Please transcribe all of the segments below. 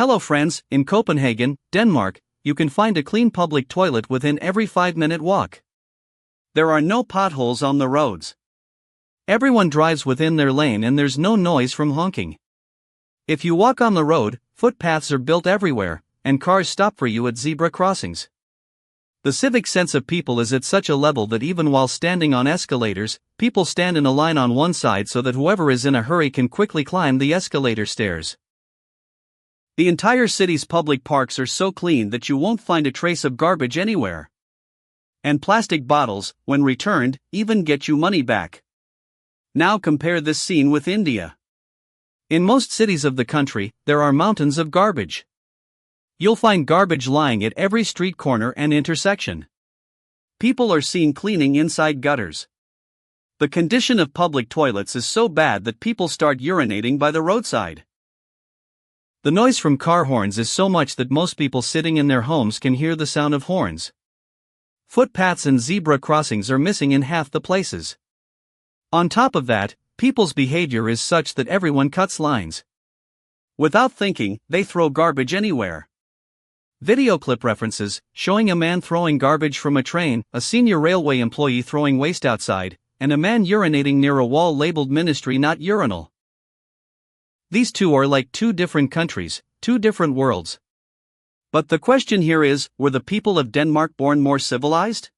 Hello friends, in Copenhagen, Denmark, you can find a clean public toilet within every 5-minute walk. There are no potholes on the roads. Everyone drives within their lane and there's no noise from honking. If you walk on the road, footpaths are built everywhere, and cars stop for you at zebra crossings. The civic sense of people is at such a level that even while standing on escalators, people stand in a line on one side so that whoever is in a hurry can quickly climb the escalator stairs. The entire city's public parks are so clean that you won't find a trace of garbage anywhere. And plastic bottles, when returned, even get you money back. Now compare this scene with India. In most cities of the country, there are mountains of garbage. You'll find garbage lying at every street corner and intersection. People are seen cleaning inside gutters. The condition of public toilets is so bad that people start urinating by the roadside. The noise from car horns is so much that most people sitting in their homes can hear the sound of horns. Footpaths and zebra crossings are missing in half the places. On top of that, people's behavior is such that everyone cuts lines. Without thinking, they throw garbage anywhere. Video clip references, showing a man throwing garbage from a train, a senior railway employee throwing waste outside, and a man urinating near a wall labeled ministry not urinal. These two are like two different countries, two different worlds. But the question here is, were the people of Denmark born more civilized?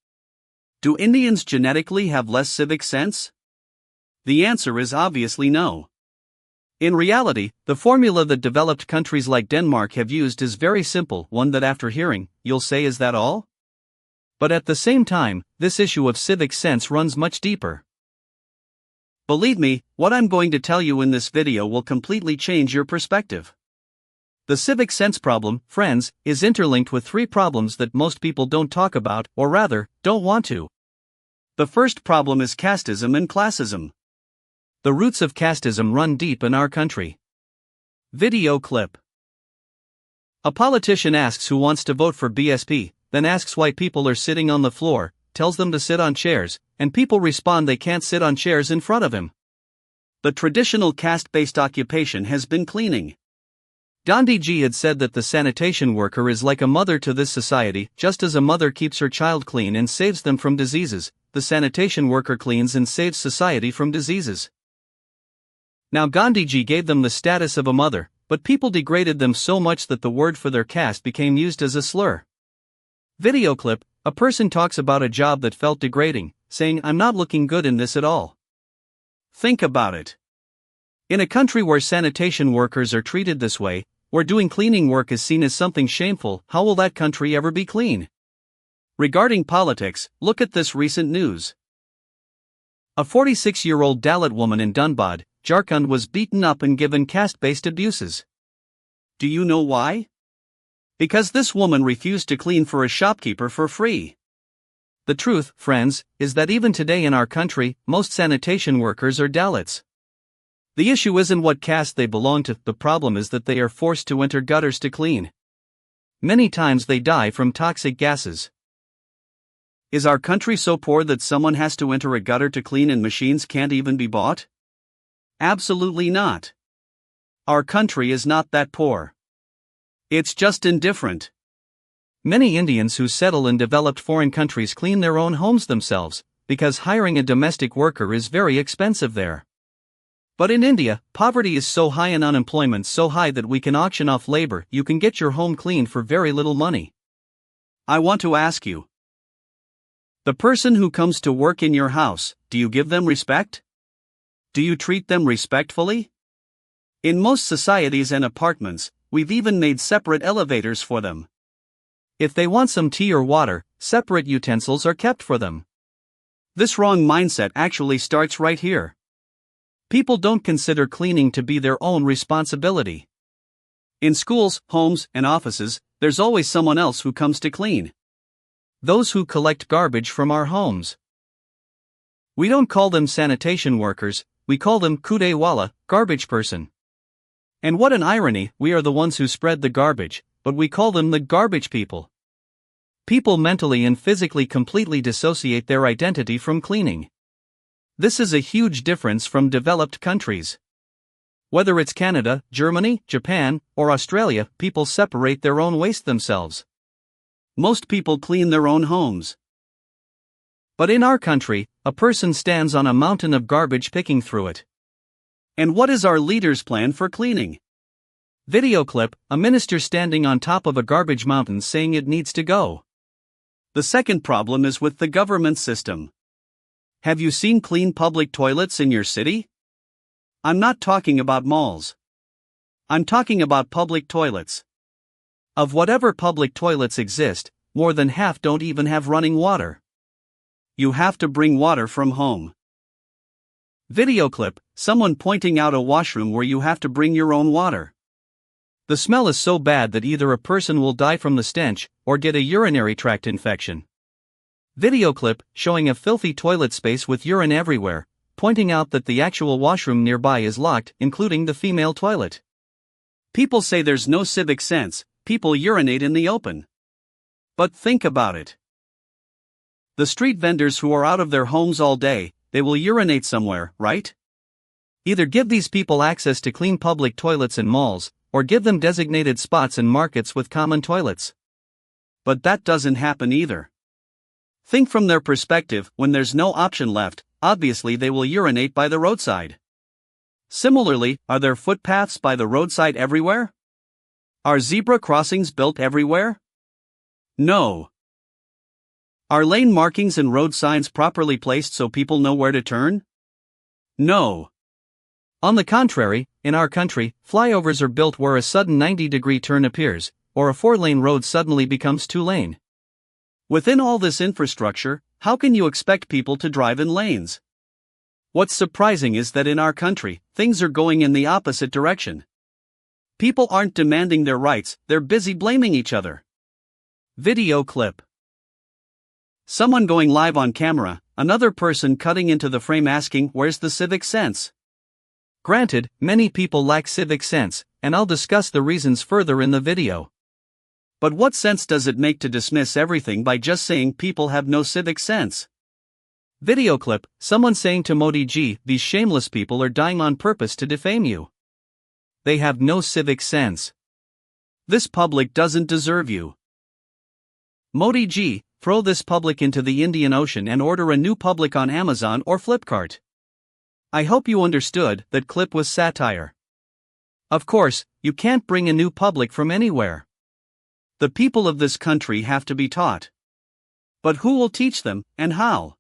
Do Indians genetically have less civic sense? The answer is obviously no. In reality, the formula that developed countries like Denmark have used is very simple, one that after hearing, you'll say, is that all? But at the same time, this issue of civic sense runs much deeper. Believe me, what I'm going to tell you in this video will completely change your perspective. The civic sense problem, friends, is interlinked with three problems that most people don't talk about, or rather, don't want to. The first problem is casteism and classism. The roots of casteism run deep in our country. Video clip. A politician asks who wants to vote for BSP, then asks why people are sitting on the floor, tells them to sit on chairs, and people respond they can't sit on chairs in front of him. The traditional caste-based occupation has been cleaning. Gandhiji had said that the sanitation worker is like a mother to this society. Just as a mother keeps her child clean and saves them from diseases, the sanitation worker cleans and saves society from diseases. Now Gandhiji gave them the status of a mother, but people degraded them so much that the word for their caste became used as a slur. Video clip. A person talks about a job that felt degrading, saying, "I'm not looking good in this at all." Think about it. In a country where sanitation workers are treated this way, where doing cleaning work is seen as something shameful, how will that country ever be clean? Regarding politics, look at this recent news. A 46-year-old Dalit woman in Dhanbad, Jharkhand was beaten up and given caste-based abuses. Do you know why? Because this woman refused to clean for a shopkeeper for free. The truth, friends, is that even today in our country, most sanitation workers are Dalits. The issue isn't what caste they belong to, the problem is that they are forced to enter gutters to clean. Many times they die from toxic gases. Is our country so poor that someone has to enter a gutter to clean and machines can't even be bought? Absolutely not. Our country is not that poor. It's just indifferent. Many Indians who settle in developed foreign countries clean their own homes themselves, because hiring a domestic worker is very expensive there. But in India, poverty is so high and unemployment so high that we can auction off labor. You can get your home cleaned for very little money. I want to ask you. The person who comes to work in your house, do you give them respect? Do you treat them respectfully? In most societies and apartments, we've even made separate elevators for them. If they want some tea or water, separate utensils are kept for them. This wrong mindset actually starts right here. People don't consider cleaning to be their own responsibility. In schools, homes, and offices, there's always someone else who comes to clean. Those who collect garbage from our homes. We don't call them sanitation workers, we call them kudewala, garbage person. And what an irony, we are the ones who spread the garbage, but we call them the garbage people. People mentally and physically completely dissociate their identity from cleaning. This is a huge difference from developed countries. Whether it's Canada, Germany, Japan, or Australia, people separate their own waste themselves. Most people clean their own homes. But in our country, a person stands on a mountain of garbage picking through it. And what is our leader's plan for cleaning? Video clip: a minister standing on top of a garbage mountain saying it needs to go. The second problem is with the government system. Have you seen clean public toilets in your city? I'm not talking about malls. I'm talking about public toilets. Of whatever public toilets exist, more than half don't even have running water. You have to bring water from home. Video clip: someone pointing out a washroom where you have to bring your own water. The smell is so bad that either a person will die from the stench or get a urinary tract infection. Video clip showing a filthy toilet space with urine everywhere, pointing out that the actual washroom nearby is locked, including the female toilet. People say there's no civic sense, people urinate in the open. But think about it. The street vendors who are out of their homes all day, they will urinate somewhere, right? Either give these people access to clean public toilets in malls, or give them designated spots in markets with common toilets. But that doesn't happen either. Think from their perspective: when there's no option left, obviously they will urinate by the roadside. Similarly, are there footpaths by the roadside everywhere? Are zebra crossings built everywhere? No. Are lane markings and road signs properly placed so people know where to turn? No. On the contrary, in our country, flyovers are built where a sudden 90-degree turn appears, or a 4-lane road suddenly becomes 2-lane. Within all this infrastructure, how can you expect people to drive in lanes? What's surprising is that in our country, things are going in the opposite direction. People aren't demanding their rights, they're busy blaming each other. Video clip: someone going live on camera, another person cutting into the frame asking, where's the civic sense? Granted, many people lack civic sense, and I'll discuss the reasons further in the video. But what sense does it make to dismiss everything by just saying people have no civic sense? Video clip: someone saying to Modi ji, these shameless people are dying on purpose to defame you. They have no civic sense. This public doesn't deserve you. Modi ji, throw this public into the Indian Ocean and order a new public on Amazon or Flipkart. I hope you understood that clip was satire. Of course, you can't bring a new public from anywhere. The people of this country have to be taught. But who will teach them, and how?